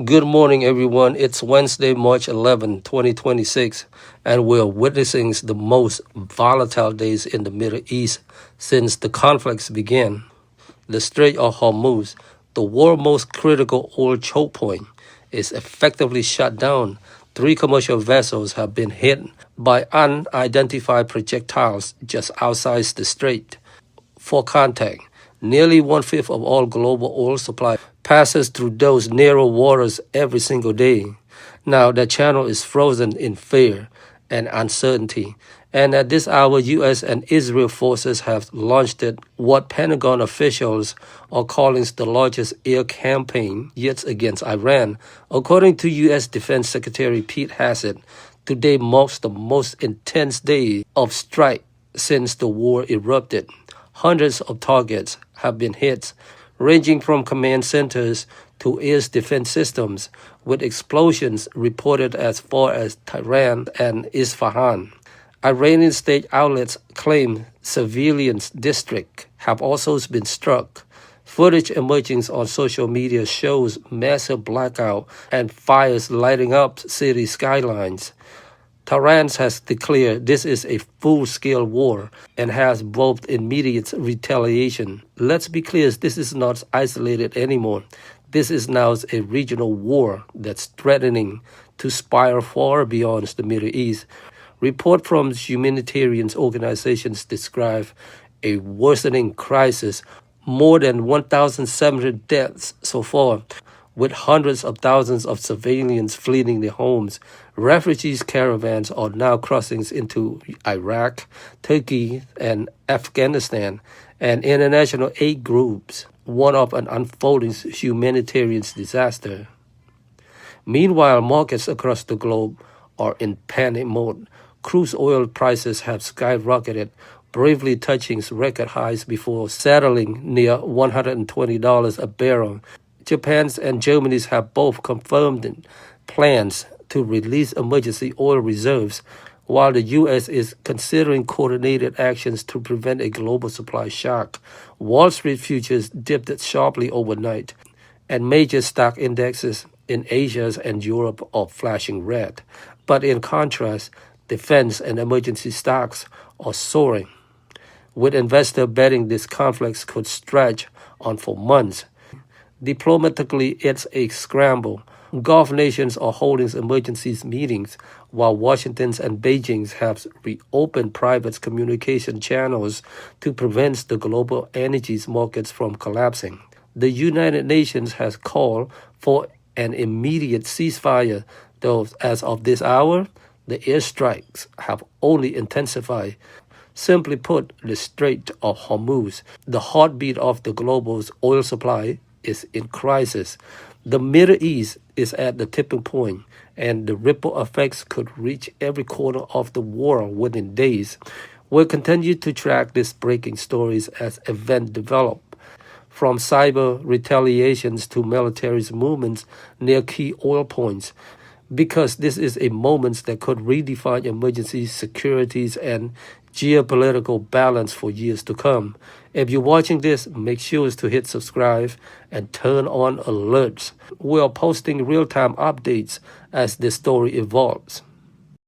Good morning, everyone. It's Wednesday, March 11, 2026, and we're witnessing the most volatile days in the Middle East since the conflicts began. The Strait of Hormuz, the world's most critical oil choke point, is effectively shut down. Three commercial vessels have been hit by unidentified projectiles just outside the strait. For context, nearly one-fifth of all global oil supply passes through those narrow waters every single day. Now, the channel is frozen in fear and uncertainty. And at this hour, U.S. and Israel forces have launched what Pentagon officials are calling the largest air campaign yet against Iran. According to U.S. Defense Secretary Pete Hegseth, today marks the most intense day of strike since the war erupted. Hundreds of targets have been hit, ranging from command centers to air defense systems, with explosions reported as far as Tehran and Isfahan. Iranian state outlets claim civilian districts have also been struck. Footage emerging on social media shows massive blackout and fires lighting up city skylines. Tehran has declared this is a full-scale war and has vowed immediate retaliation. Let's be clear, this is not isolated anymore. This is now a regional war that's threatening to spiral far beyond the Middle East. Reports from humanitarian organizations describe a worsening crisis, more than 1,700 deaths so far, with hundreds of thousands of civilians fleeing their homes. Refugees caravans are now crossing into Iraq, Turkey, and Afghanistan, and international aid groups warn of an unfolding humanitarian disaster. Meanwhile, markets across the globe are in panic mode. Crude oil prices have skyrocketed, bravely touching record highs before settling near $120 a barrel. Japan and Germany have both confirmed plans to release emergency oil reserves, while the U.S. is considering coordinated actions to prevent a global supply shock. Wall Street futures dipped sharply overnight, and major stock indexes in Asia and Europe are flashing red. But in contrast, defense and emergency stocks are soaring, with investors betting this conflict could stretch on for months. Diplomatically, it's a scramble. Gulf nations are holding emergency meetings, while Washington and Beijing have reopened private communication channels to prevent the global energy markets from collapsing. The United Nations has called for an immediate ceasefire, though as of this hour, the airstrikes have only intensified. Simply put, the Strait of Hormuz, the heartbeat of the global oil supply, is in crisis. The Middle East is at the tipping point, and the ripple effects could reach every corner of the world within days. We'll continue to track these breaking stories as events develop, from cyber retaliations to military movements near key oil points, because this is a moment that could redefine emergency securities and geopolitical balance for years to come. If you're watching this, make sure to hit subscribe and turn on alerts. We are posting real-time updates as the story evolves.